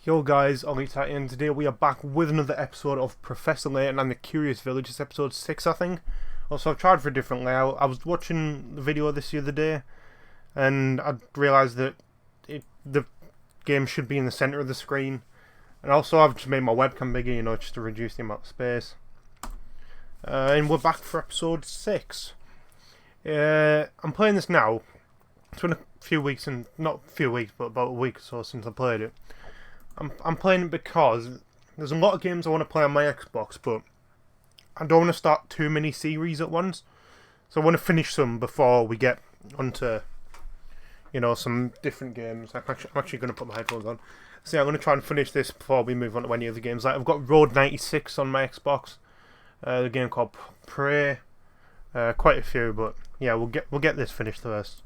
Yo guys, Layton. Today we are back with another episode of Professor Layton and the Curious Village. It's episode 6, I think. Also, I've tried for a different layout. I was watching the video of this the other day, and I realised that the game should be in the centre of the screen. And also, I've just made my webcam bigger, just to reduce the amount of space. And we're back for episode 6. I'm playing this now. It's been a few weeks, and not a few weeks, but about a week or so since I played it. I'm playing it because there's a lot of games I want to play on my Xbox, but I don't want to start too many series at once. So I want to finish some before we get onto, some different games. I'm actually going to put my headphones on. So yeah, I'm going to try and finish this before we move on to any other games. Like I've got Road 96 on my Xbox, the game called Prey, quite a few, but yeah, we'll get this finished first.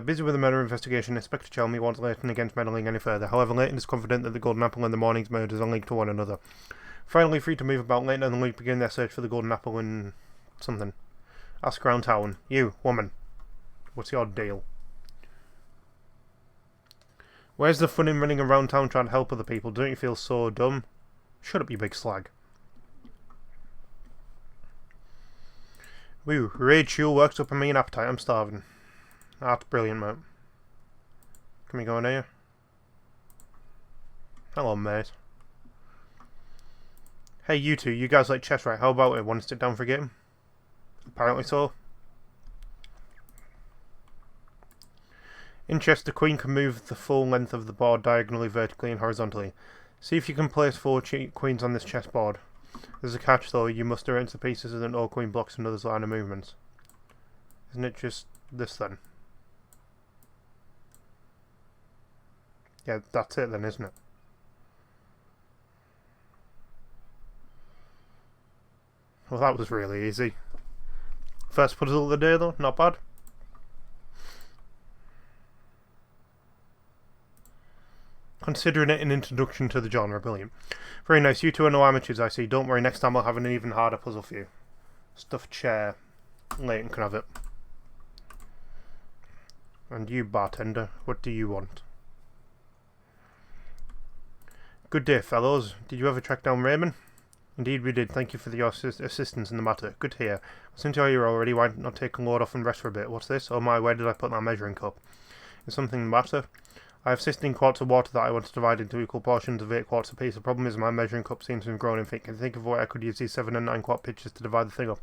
Busy with a murder investigation, Inspector Chelmy wants Layton against meddling any further. However, Layton is confident that the Golden Apple and the morning's murders are linked to one another. Finally free to move about, Layton and the League begin their search for the Golden Apple in something. Ask around town. You, woman. What's your deal? Where's the fun in running around town trying to help other people? Don't you feel so dumb? Shut up, you big slag. Woo, rage fuel works up a mean appetite. I'm starving. That's brilliant, mate. Can we go in here? Hello, mate. Hey, you two, you guys like chess, right? How about it? Want to sit down for a game? Apparently so. In chess, the queen can move the full length of the board diagonally, vertically, and horizontally. See if you can place 4 queens on this chessboard. There's a catch, though. You must arrange the pieces so that no queen blocks another's line of movements. Isn't it just this, then? Yeah, that's it then, isn't it? Well, that was really easy. First puzzle of the day, though. Not bad. Considering it an introduction to the genre. Brilliant. Very nice. You two are no amateurs, I see. Don't worry, next time I'll have an even harder puzzle for you. Stuffed chair. Layton can have it. And you, bartender, what do you want? Good day, fellows. Did you ever track down Raymond? Indeed we did. Thank you for your assistance in the matter. Good to hear. Since you're here already, why not take a load off and rest for a bit? What's this? Oh my, where did I put that measuring cup? Is something the matter? I have 16 quarts of water that I want to divide into equal portions of 8 quarts apiece. The problem is my measuring cup seems to have grown in feet. Can you think of what I could use these 7 and 9 quart pitchers to divide the thing up?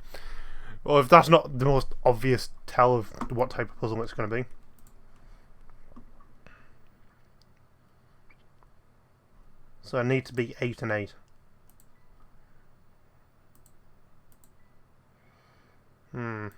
Well, if that's not the most obvious tell of what type of puzzle it's going to be. So I need to be 8 and 8. Hmm.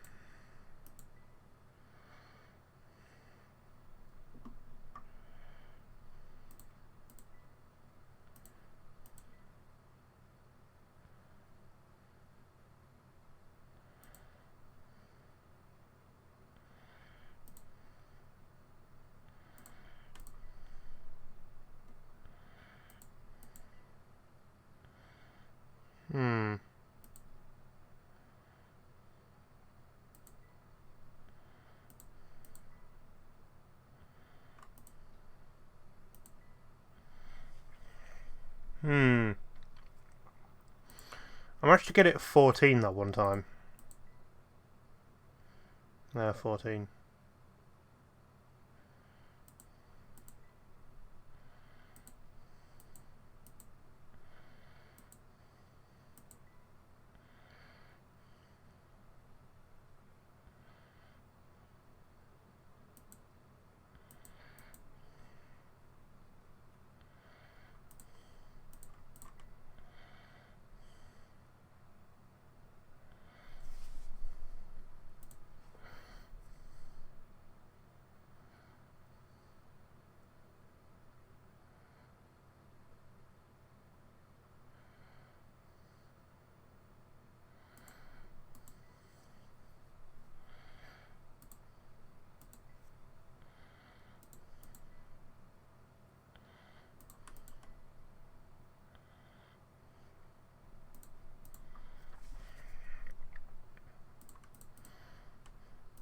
Hmm. 'I managed to get it at 14 that one time. 14.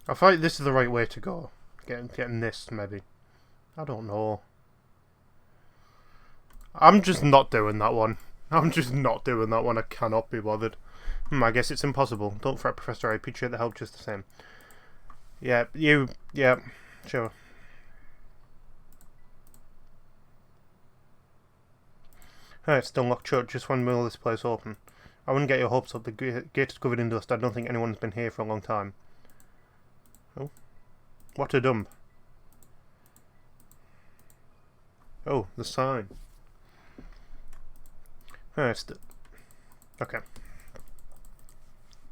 I feel like this is the right way to go. Getting this, maybe. I don't know. I'm just not doing that one. I'm just not doing that one. I cannot be bothered. I guess it's impossible. Don't fret, Professor. I appreciate the help just the same. Yeah, you... Yeah, sure. Hey, it's still locked shut. Just when will this place open? I wouldn't get your hopes up. The gate is covered in dust. I don't think anyone's been here for a long time. Oh. What a dump. Oh, the sign. Oh, it's... Okay.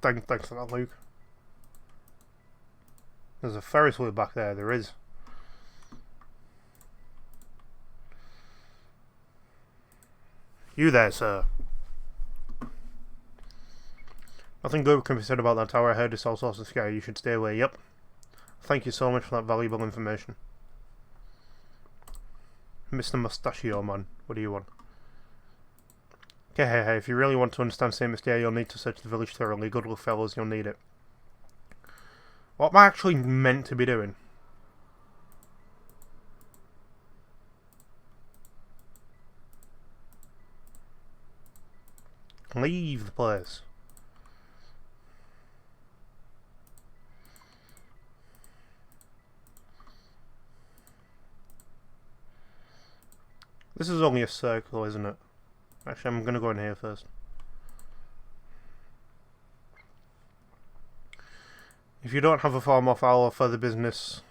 Thanks for that, Luke. There's a Ferris wheel back there. There is. You there, sir. Nothing good can be said about that tower. I heard it's all sorts of scary. You should stay away. Yep. Thank you so much for that valuable information. Mr. Mustachio Man, what do you want? Okay, hey, if you really want to understand Saint Mystere, you'll need to search the village thoroughly. Good luck, fellows, you'll need it. What am I actually meant to be doing? Leave the place. This is only a circle, isn't it? Actually, I'm going to go in here first. If you don't have a farm or fowl or further business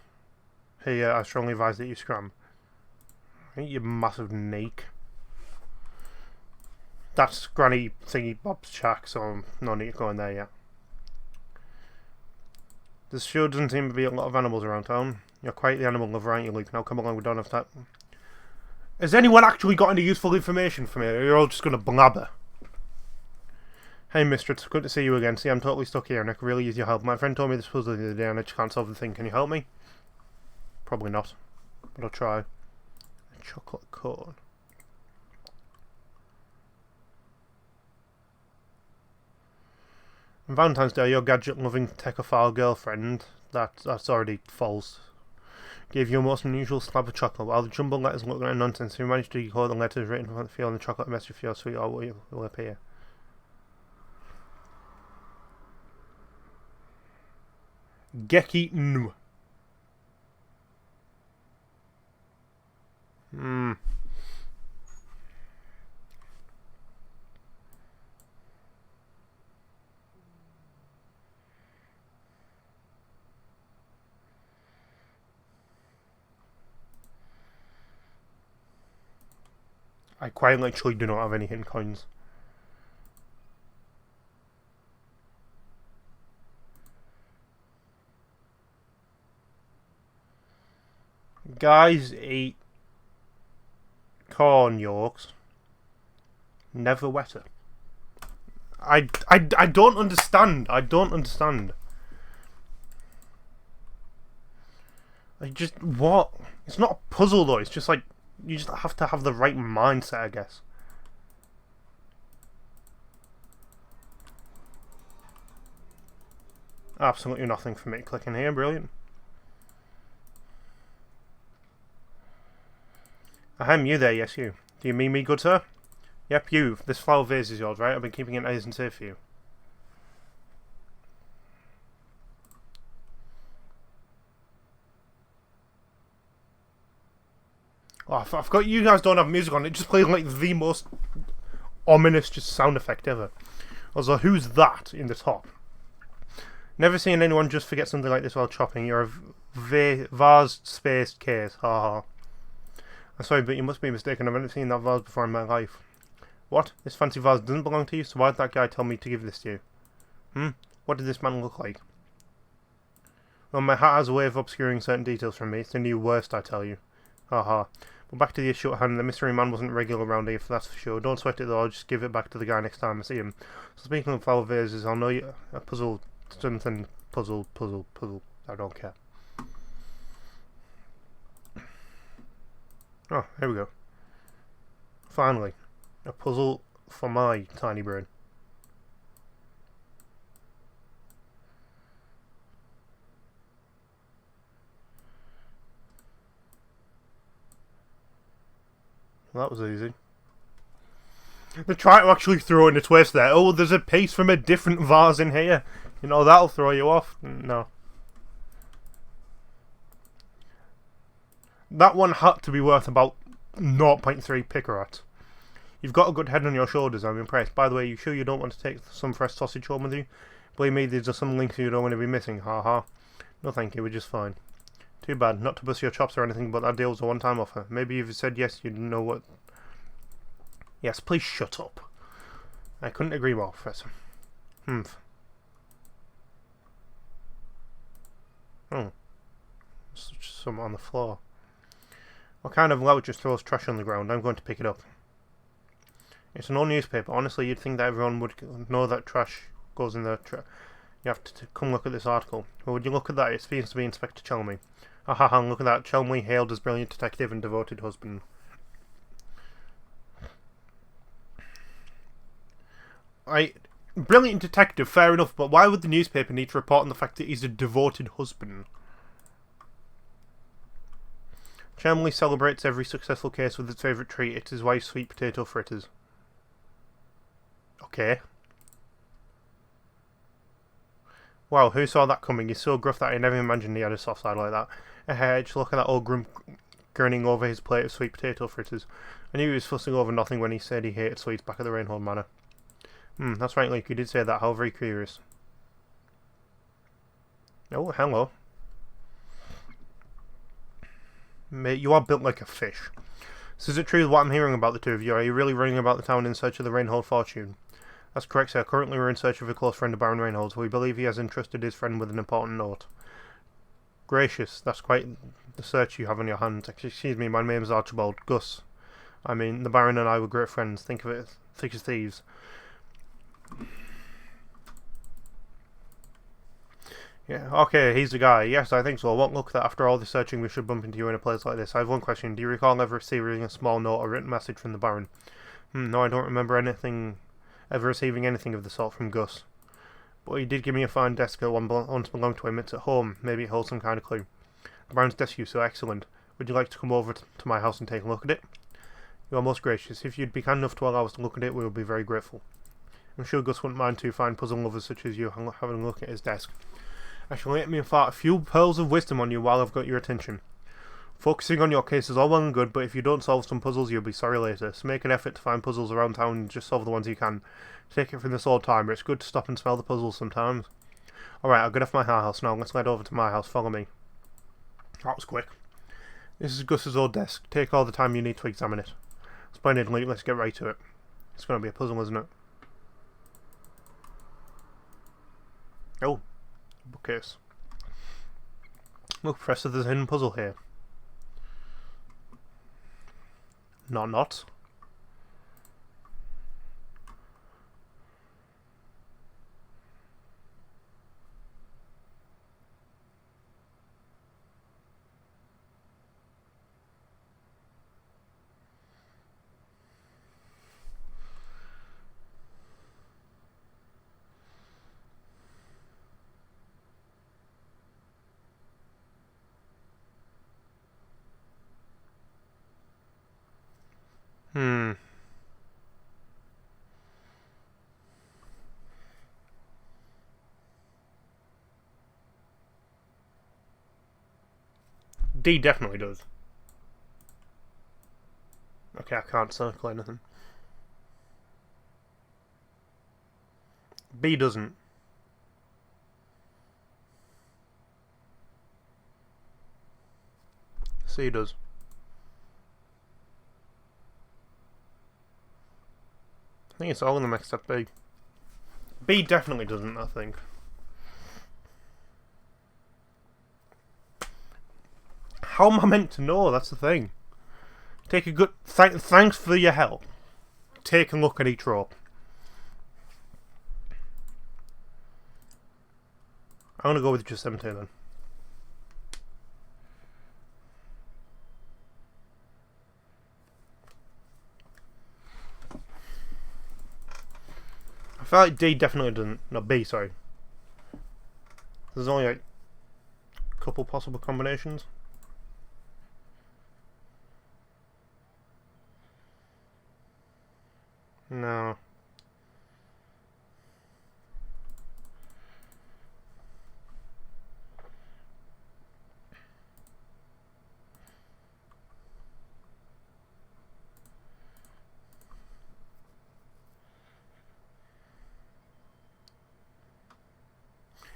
here, I strongly advise that you scram. You massive snake. That's Granny Thingy Bob's shack, so no need to go in there yet. There sure doesn't seem to be a lot of animals around town. You're quite the animal lover, aren't you, Luke? Now come along, we don't have that. Has anyone actually got any useful information for me? Or you're all just going to blabber? Hey, mister, it's good to see you again. See, I'm totally stuck here and I could really use your help. My friend told me this puzzle the other day and I just can't solve the thing. Can you help me? Probably not, but I'll try. A chocolate cone. On Valentine's Day, your gadget-loving techophile girlfriend, that's already false, gave you a most unusual slab of chocolate. While the jumbled letters look like nonsense, you managed to decode the letters written on the feel on the chocolate message for your sweetheart will appear. Geki-nu. I quite literally do not have any hidden coins. Guys eat corn yolks. Never wetter. I don't understand. I don't understand. What? It's not a puzzle though, it's just like, you just have to have the right mindset, I guess. Absolutely nothing for me to click in here, brilliant. Ahem, you there, yes you. Do you mean me, good sir? Yep, you. This flower vase is yours, right? I've been keeping it nice and safe for you. Oh, I forgot you guys don't have music on. It just plays like the most ominous just sound effect ever. Also, who's that in the top? Never seen anyone just forget something like this while chopping. You're a vase-spaced case. Haha. I'm sorry, but you must be mistaken. I've never seen that vase before in my life. What? This fancy vase doesn't belong to you? So why did that guy tell me to give this to you? What did this man look like? Well, my hat has a way of obscuring certain details from me. It's the new worst, I tell you. Haha. But back to the issue at hand. The mystery man wasn't regular around here, that's for sure. Don't sweat it though, I'll just give it back to the guy next time I see him. So speaking of flower vases, I'll know you a puzzle, something, puzzle. I don't care. Oh, here we go. Finally. A puzzle for my tiny brain. Well, that was easy. They try to actually throw in a twist there. Oh, there's a piece from a different vase in here. You know, that'll throw you off. No. That one had to be worth about 0.3 Picarat. You've got a good head on your shoulders, I'm impressed. By the way, you sure you don't want to take some fresh sausage home with you? Believe me, these are some links you don't want to be missing, haha. No thank you, we're just fine. Too bad, not to bust your chops or anything, but that deal was a one-time offer. Maybe if you said yes, you'd know what... Yes, please shut up. I couldn't agree more, Professor. Humph. Oh. There's some on the floor. What kind of lout just throws trash on the ground? I'm going to pick it up. It's an old newspaper. Honestly, you'd think that everyone would know that trash goes in the You have to come look at this article. Well, would you look at that? It seems to be Inspector Chelmey. Ahaha, look at that. Chelmey hailed as brilliant detective and devoted husband. Brilliant detective, fair enough, but why would the newspaper need to report on the fact that he's a devoted husband? Chelmey celebrates every successful case with his favourite treat. It's his wife's sweet potato fritters. Okay. Wow, who saw that coming? He's so gruff that I never imagined he had a soft side like that. Just look at that old grump grinning over his plate of sweet potato fritters. I knew he was fussing over nothing when he said he hated sweets back at the Rainhold Manor. That's right, Luke, you did say that. How very curious. Oh, hello. Mate, you are built like a fish. So is it true what I'm hearing about the two of you? Are you really running about the town in search of the Rainhold fortune? That's correct, sir. Currently we're in search of a close friend of Baron Rainhold. We believe he has entrusted his friend with an important note. Gracious, that's quite the search you have on your hands. Excuse me, my name is Archibald. Gus. I mean, the Baron and I were great friends. Think of it thick as thieves. Yeah, okay, he's the guy. Yes, I think so. I won't look that after all the searching we should bump into you in a place like this. I have one question. Do you recall ever receiving a small note or written message from the Baron? No, I don't remember ever receiving anything of the sort from Gus. But he did give me a fine desk that once belonged to him. It's at home. Maybe it holds some kind of clue. The Baron's desk is so excellent. Would you like to come over to my house and take a look at it? You are most gracious. If you'd be kind enough to allow us to look at it, we would be very grateful. I'm sure Gus wouldn't mind two fine puzzle lovers such as you having a look at his desk. I shall let me impart a few pearls of wisdom on you while I've got your attention. Focusing on your case is all well and good, but if you don't solve some puzzles, you'll be sorry later. So make an effort to find puzzles around town and just solve the ones you can. Take it from this old timer. It's good to stop and smell the puzzles sometimes. Alright, I'll get off my house now. Let's head over to my house. Follow me. That was quick. This is Gus's old desk. Take all the time you need to examine it. Splendid, Luke. Let's get right to it. It's going to be a puzzle, isn't it? Oh. Bookcase. Look, Professor, there's a hidden puzzle here. Not. D definitely does. Okay, I can't circle anything. B doesn't. C does. I think it's all in them except B. B definitely doesn't, I think. How am I meant to know? That's the thing. Take a good... Thanks for your help. Take a look at each row. I'm going to go with just 17 then. I feel like D definitely doesn't. No, B, sorry. There's only like a couple possible combinations. No.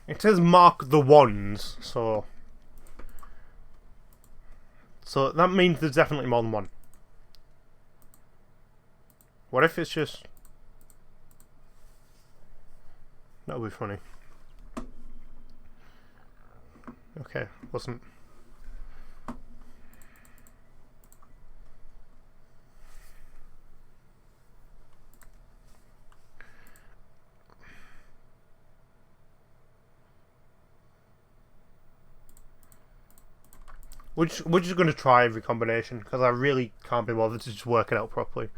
It says mark the ones, so that means there's definitely more than one. What if it's just... That would be funny. Okay, wasn't... We're just going to try every combination, because I really can't be bothered to just work it out properly.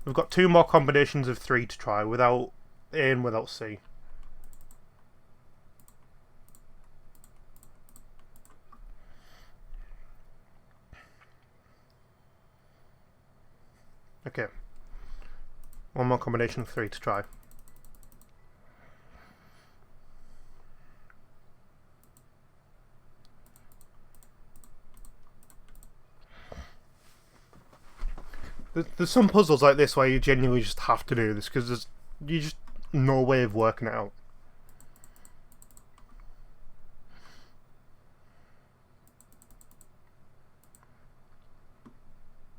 We've got 2 more combinations of 3 to try, without A and without C. Okay. 1 more combination of 3 to try. There's some puzzles like this where you genuinely just have to do this because there's just no way of working it out.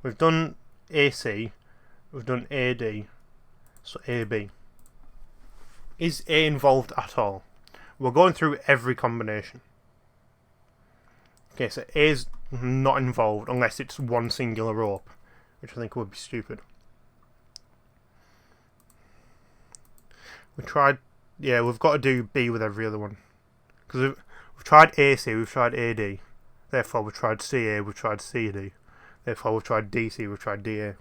We've done AC, we've done AD, so AB. Is A involved at all? We're going through every combination. Okay, so A is not involved unless it's one singular rope, which I think would be stupid. We tried... Yeah, we've got to do B with every other one. Because we've tried AC, we've tried AD. Therefore, we've tried CA, we've tried CD. Therefore, we've tried DC, we've tried DA.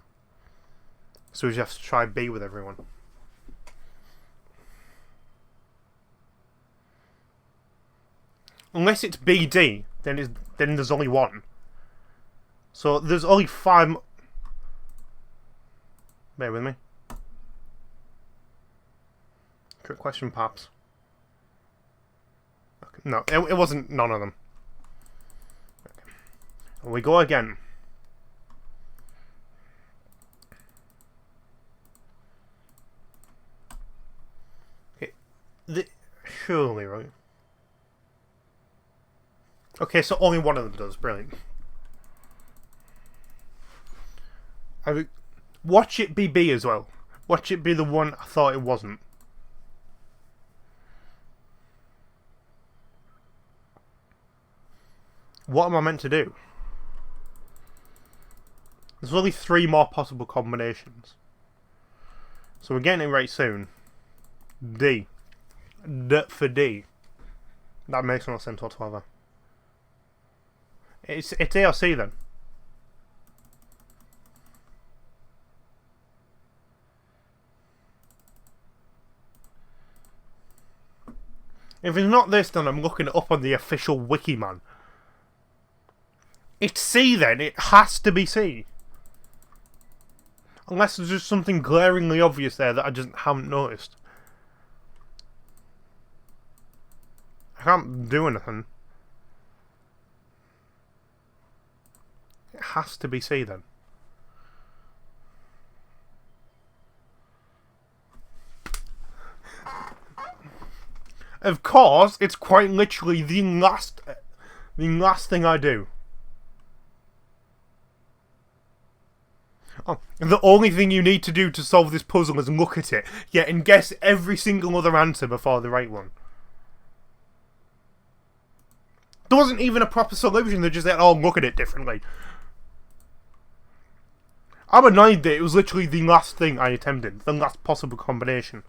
So we just have to try B with everyone. Unless it's BD, then there's only one. So there's only 5... Bear with me. Trick question, perhaps. Okay. No, it wasn't none of them. Okay. And we go again. Okay. Surely, right? Okay, so only one of them does. Brilliant. Watch it be B as well. Watch it be the one I thought it wasn't. What am I meant to do? There's only 3 more possible combinations. So we're getting it right soon. D. D for D. That makes no sense whatsoever. It's A or C then. If it's not this, then I'm looking it up on the official wiki, man. It's C then. It has to be C. Unless there's just something glaringly obvious there that I just haven't noticed. I can't do anything. It has to be C then. Of course, it's quite literally the last thing I do. Oh, the only thing you need to do to solve this puzzle is look at it, yeah, and guess every single other answer before the right one. There wasn't even a proper solution, they just said, oh, look at it differently. I'm annoyed that it was literally the last thing I attempted, the last possible combination.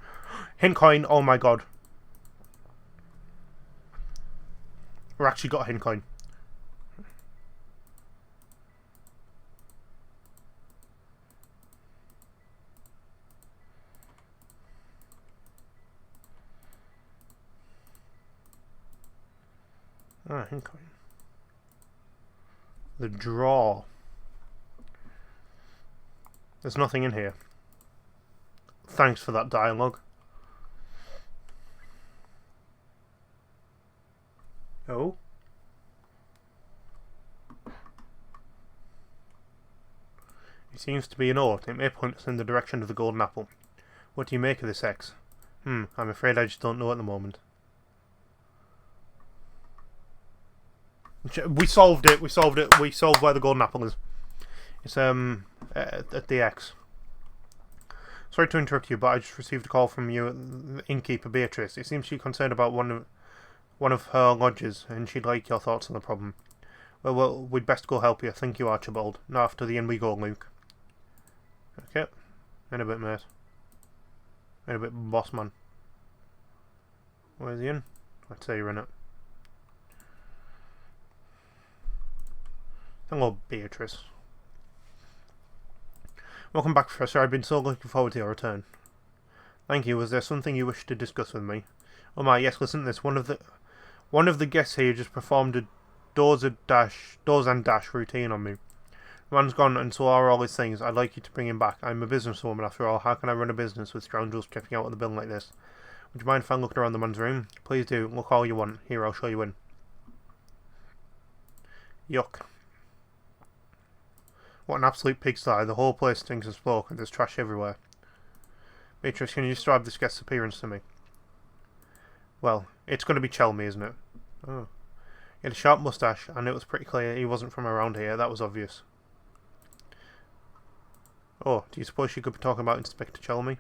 Hint coin, oh my god. We actually got a hint coin. Ah, hint coin. The draw. There's nothing in here. Thanks for that dialogue. Oh? It seems to be a note. It may point us in the direction of the golden apple. What do you make of this, X? I'm afraid I just don't know at the moment. We solved it. We solved it. We solved where the golden apple is. It's at the X. Sorry to interrupt you, but I just received a call from the innkeeper Beatrice. It seems she's concerned about one of her lodges, and she'd like your thoughts on the problem. Well, we'd best go help you. Thank you, Archibald. Now after the inn we go, Luke. Okay. In a bit, mate. In a bit, boss man. Where's he in? Let's say you're in it. Hello, Beatrice. Welcome back, Professor. I've been so looking forward to your return. Thank you. Was there something you wish to discuss with me? Oh my, yes, listen to this. One of the guests here just performed a doors and dash routine on me. The man's gone, and so are all his things. I'd like you to bring him back. I'm a businesswoman, after all. How can I run a business with scoundrels checking out of the bill like this? Would you mind if I looked around the man's room? Please do. Look all you want. Here, I'll show you in. Yuck. What an absolute pigsty. The whole place stinks of smoke, and there's trash everywhere. Beatrice, can you describe this guest's appearance to me? Well, it's going to be Chelmy, isn't it? Oh. He had a sharp moustache, and it was pretty clear he wasn't from around here. That was obvious. Oh, do you suppose you could be talking about Inspector Chelmy?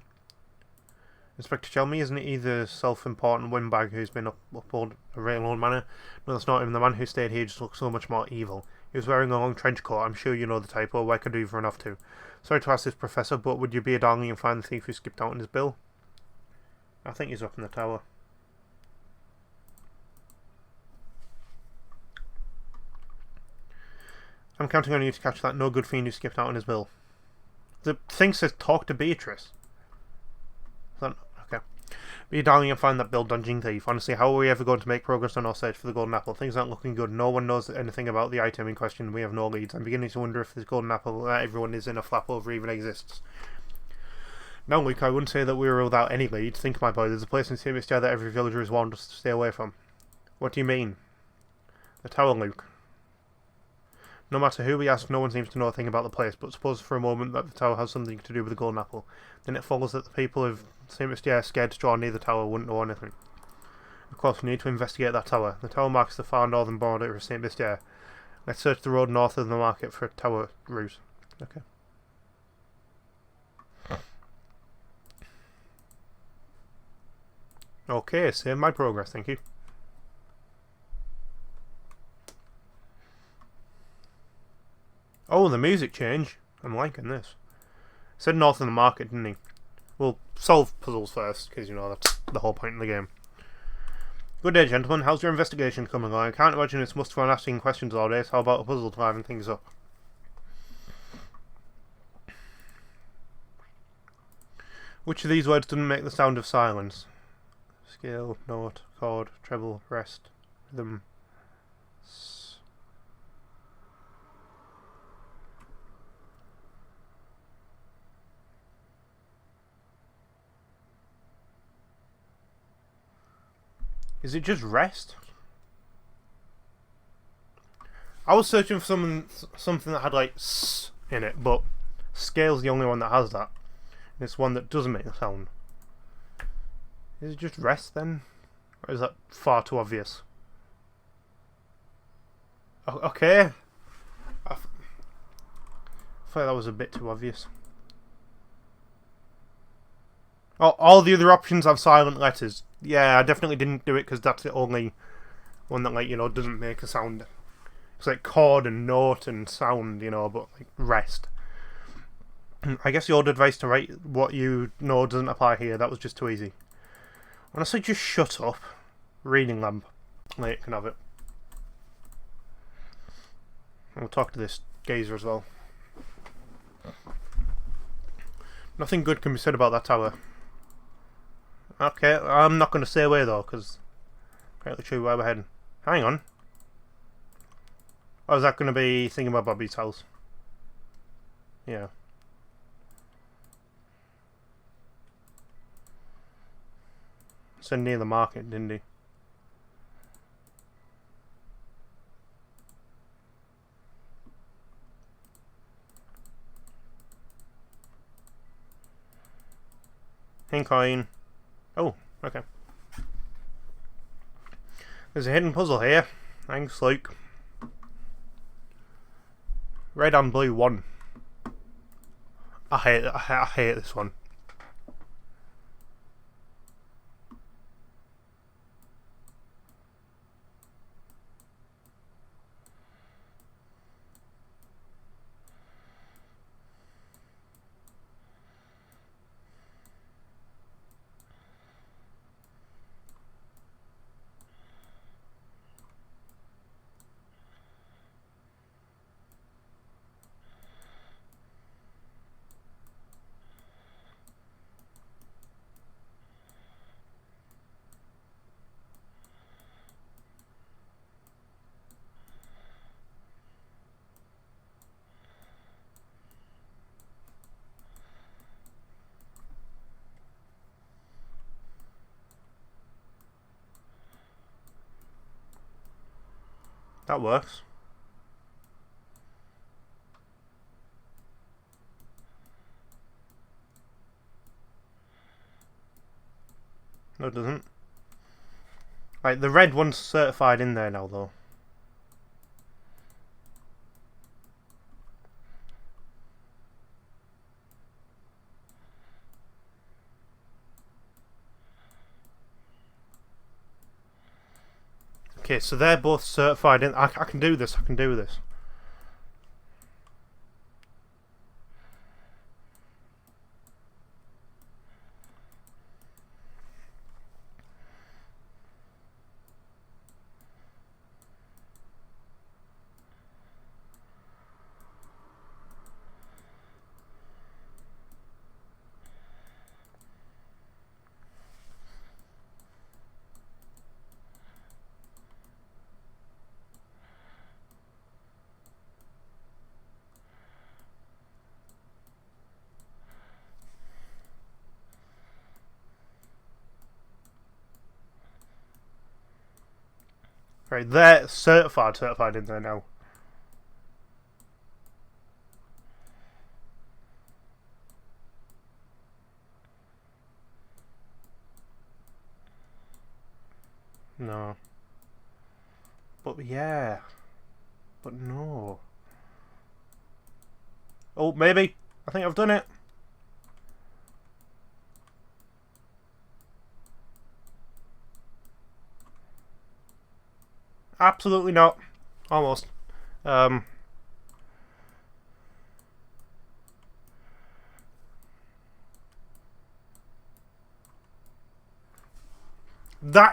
Inspector Chelmy, isn't he the self-important windbag who's been up a railroad manor? No, that's not him. The man who stayed here just looks so much more evil. He was wearing a long trench coat. I'm sure you know the type. Or where could you run off to? Sorry to ask this, Professor, but would you be a darling and find the thief who skipped out on his bill? I think he's up in the tower. I'm counting on you to catch that no good fiend who skipped out on his bill. The thing says talk to Beatrice. Okay. Be a darling and find that bill dodging thief. Honestly, how are we ever going to make progress on our search for the golden apple? Things aren't looking good. No one knows anything about the item in question. We have no leads. I'm beginning to wonder if this golden apple that everyone is in a flap over even exists. Now, Luke, I wouldn't say that we were without any leads. Think, my boy, there's a place in St. that every villager has warned us to stay away from. What do you mean? The tower, Luke. No matter who we ask, no one seems to know a thing about the place, but suppose for a moment that the tower has something to do with the golden apple. Then it follows that the people of St. Mystia scared to draw near the tower wouldn't know anything. Of course, we need to investigate that tower. The tower marks the far northern border of St. Mystia. Let's search the road north of the market for a tower route. Okay. Okay, save my progress, thank you. Oh, the music change. I'm liking this. Said north of the market, didn't he? We'll solve puzzles first, because, you know, that's the whole point of the game. Good day, gentlemen. How's your investigation coming along? I can't imagine it's much fun asking questions all day, so how about a puzzle to liven things up? Which of these words doesn't make the sound of silence? Scale, note, chord, treble, rest, rhythm. Is it just rest? I was searching for something that had like s in it, but scale's the only one that has that. It's one that doesn't make a sound. Is it just rest then? Or is that far too obvious? Okay. I thought that was a bit too obvious. Oh, all the other options have silent letters. Yeah, I definitely didn't do it because that's the only one that, like, you know, doesn't make a sound. It's like chord and note and sound, you know, but like rest. I guess your advice to write what you know doesn't apply here. That was just too easy. Honestly, just shut up. Reading lamp. Layton can have it. We'll talk to this gazer as well. Nothing good can be said about that tower. Okay, I'm not going to stay away though, because apparently true where we're heading. Hang on. Or is that going to be Thingamabobby's house? Yeah. Said near the market, didn't he? Coin. Oh, okay. There's a hidden puzzle here. Thanks, Luke. Red and blue 1. I hate this one. That works. No, it doesn't. Right, the red one's certified in there now, though. Okay, so they're both certified in. I can do this. I can do this. Right, they're certified in there now. No. But yeah. But no. Oh, maybe. I think I've done it. Absolutely not. Almost. That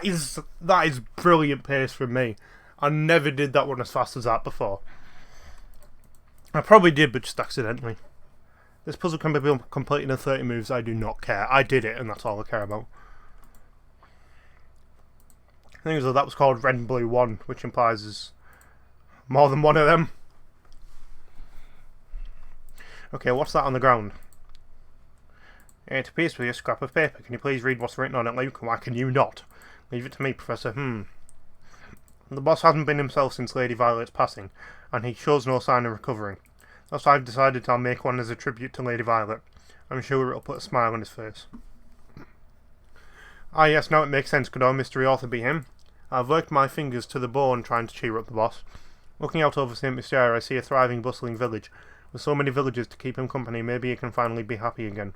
is brilliant pace from me. I never did that one as fast as that before. I probably did, but just accidentally. This puzzle can be completed in 30 moves. I do not care. I did it, and that's all I care about. I think that was called Red and Blue 1, which implies there's more than one of them. Okay, what's that on the ground? It appears to be a scrap of paper. Can you please read what's written on it, Luke? Why can you not? Leave it to me, Professor. The boss hasn't been himself since Lady Violet's passing, and he shows no sign of recovering. That's why I've decided I'll make one as a tribute to Lady Violet. I'm sure it'll put a smile on his face. Ah yes, now it makes sense. Could our mystery author be him? I've worked my fingers to the bone trying to cheer up the boss. Looking out over St. Mystere, I see a thriving, bustling village. With so many villagers to keep him company, maybe he can finally be happy again.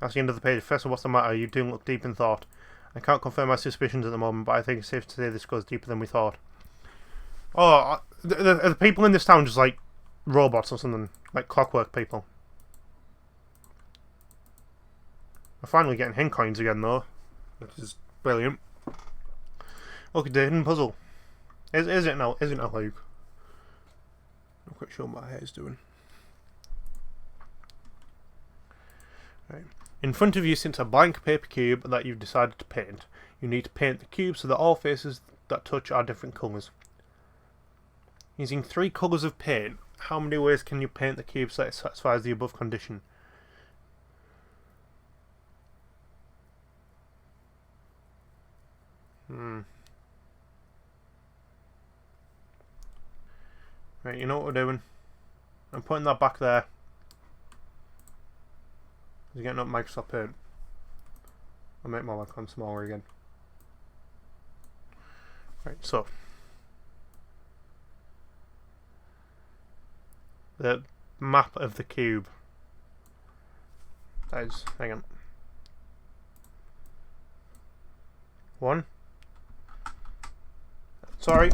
That's the end of the page. Professor, what's the matter? You do look deep in thought. I can't confirm my suspicions at the moment, but I think it's safe to say this goes deeper than we thought. Oh, are the people in this town just like robots or something? Like clockwork people? I'm finally getting hen coins again, though. Which is brilliant. Look at the hidden puzzle. Is it now? Isn't it, Luke? I'm not quite sure what my hair's doing. Right. In front of you sits a blank paper cube that you've decided to paint. You need to paint the cube so that all faces that touch are different colours. Using 3 colours of paint, how many ways can you paint the cube so that it satisfies the above condition? Right, you know what we're doing. I'm putting that back there. He's getting up Microsoft Paint. I'll make my icon smaller again. Right, so the map of the cube. That is, hang on. 1. Sorry.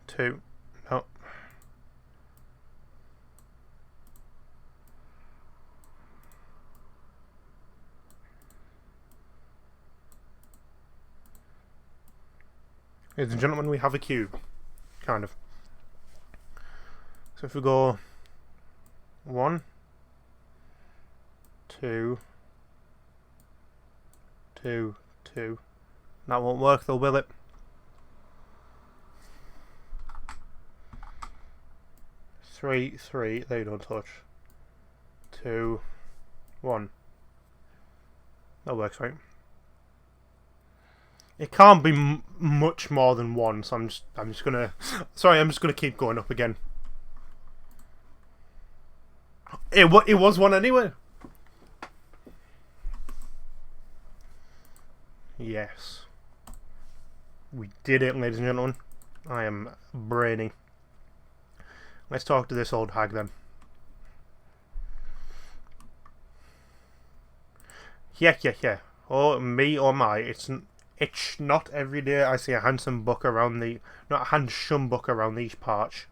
2. No. Ladies and gentlemen, we have a cube. Kind of. So if we go 1, 2, 2, 2. That won't work though, will it? 3, 3. They don't touch. 2, 1. That works, right? It can't be much more than 1, so I'm just gonna. Sorry, I'm just gonna keep going up again. It was 1 anyway. Yes, we did it, ladies and gentlemen. I am braining. Let's talk to this old hag then. Yeah. Oh, me or my. It's not every day I see a handsome buck around the... Not a handsome buck around these parts.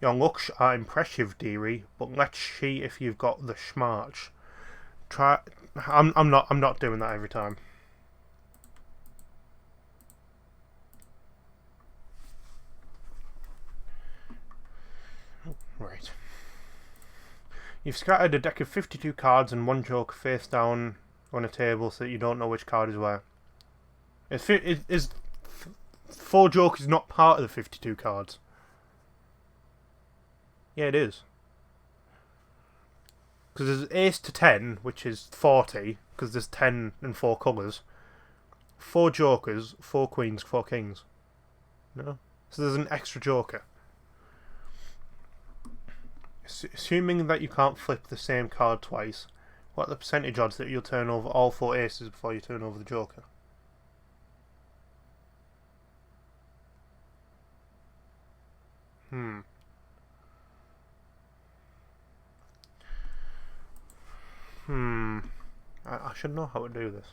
Your looks are impressive, dearie, but let's see if you've got the smarts. Try... I'm not doing that every time. Right. You've scattered a deck of 52 cards and 1 joker face down on a table so that you don't know which card is where. Is 4 jokers not part of the 52 cards? Yeah, it is. Because there's ace to 10, which is 40, because there's 10 and 4 colours. 4 jokers, 4 queens, 4 kings. No? So there's an extra joker. Assuming that you can't flip the same card twice, what are the percentage odds that you'll turn over all 4 aces before you turn over the joker? I should know how to do this.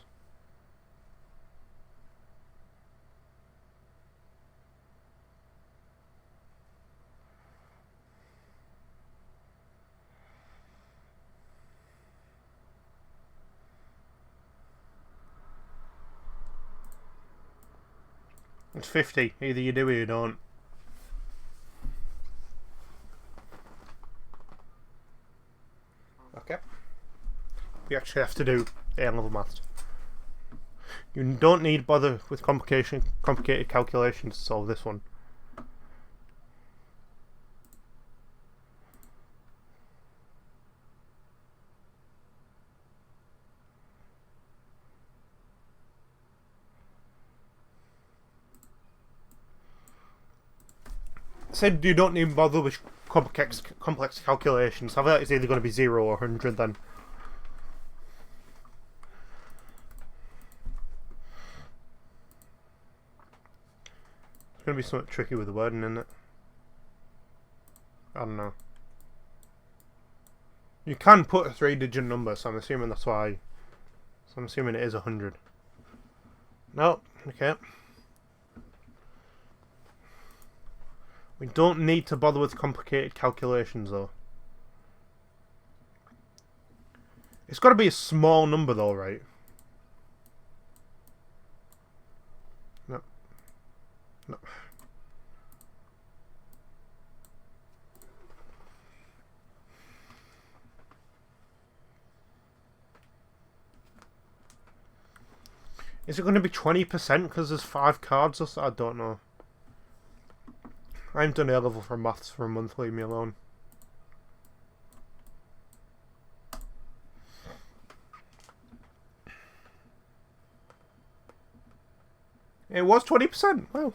It's 50. Either you do or you don't. Okay. We actually have to do A-level maths. You don't need bother with complicated calculations to solve this one. Said you don't even bother with complex calculations. I feel like it's either going to be 0 or 100 then. It's going to be something tricky with the wording, isn't it? I don't know. You can put a 3-digit number, so I'm assuming that's why. So I'm assuming it is 100. No, okay. We don't need to bother with complicated calculations though. It's got to be a small number though, right? No. No. Is it going to be 20% because there's 5 cards or so? I don't know. I haven't done A-level for maths for a month, leave me alone. It was 20%, wow.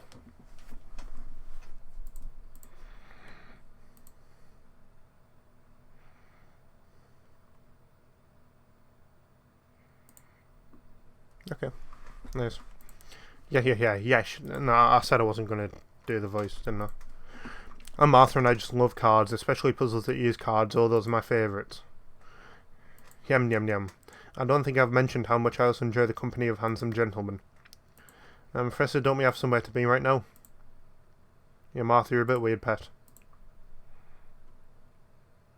Nice. Yeah. No, I said I wasn't going to do the voice, didn't I? I'm Martha and I just love cards, especially puzzles that use cards. Oh, those are my favourites. Yum. I don't think I've mentioned how much I also enjoy the company of handsome gentlemen. Professor, don't we have somewhere to be right now? Yeah, Martha, you're a bit weird, pet.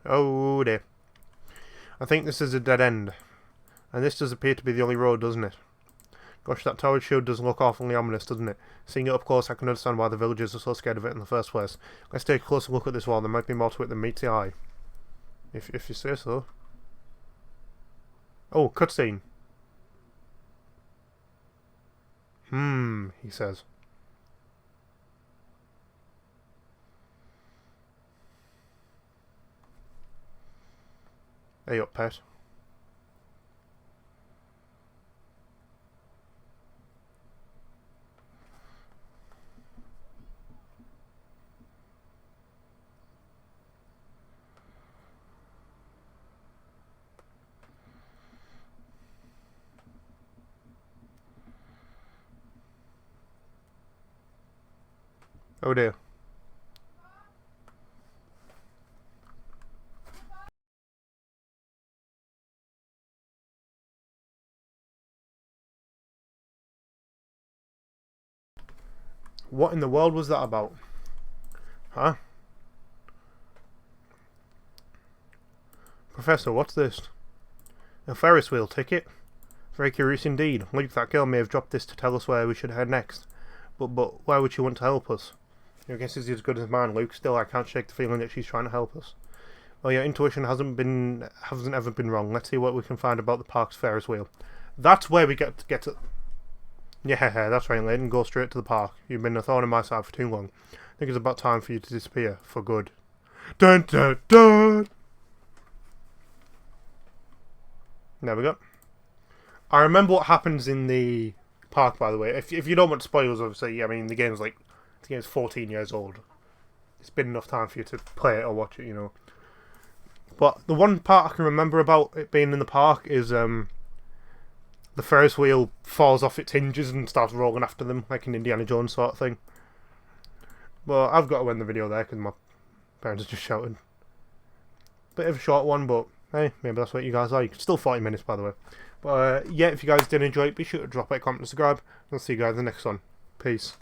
Oh dear. I think this is a dead end. And this does appear to be the only road, doesn't it? Gosh, that towered shield does look awfully ominous, doesn't it? Seeing it up close, I can understand why the villagers are so scared of it in the first place. Let's take a closer look at this wall. There might be more to it than meets the eye. If you say so. Oh, cutscene. He says. Hey up, pet. Oh dear. What in the world was that about? Huh? Professor, what's this? A Ferris wheel ticket? Very curious indeed. Luke, that girl may have dropped this to tell us where we should head next. But why would she want to help us? Your guess is as good as mine, Luke. Still, I can't shake the feeling that she's trying to help us. Well, your intuition hasn't ever been wrong. Let's see what we can find about the park's Ferris wheel. That's where we get to... Yeah, that's right, Layton. Go straight to the park. You've been a thorn in my side for too long. I think it's about time for you to disappear. For good. Dun dun dun! There we go. I remember what happens in the park, by the way. If you don't want spoilers, obviously, I mean, the game's 14 years old. It's been enough time for you to play it or watch it, you know. But the one part I can remember about it being in the park is the Ferris wheel falls off its hinges and starts rolling after them, like an Indiana Jones sort of thing. Well, I've got to end the video there because my parents just shouted. Bit of a short one, but hey, maybe that's what you guys like. Still 40 minutes, by the way. But yeah, if you guys did enjoy it, be sure to drop a comment and subscribe. I'll see you guys in the next one. Peace.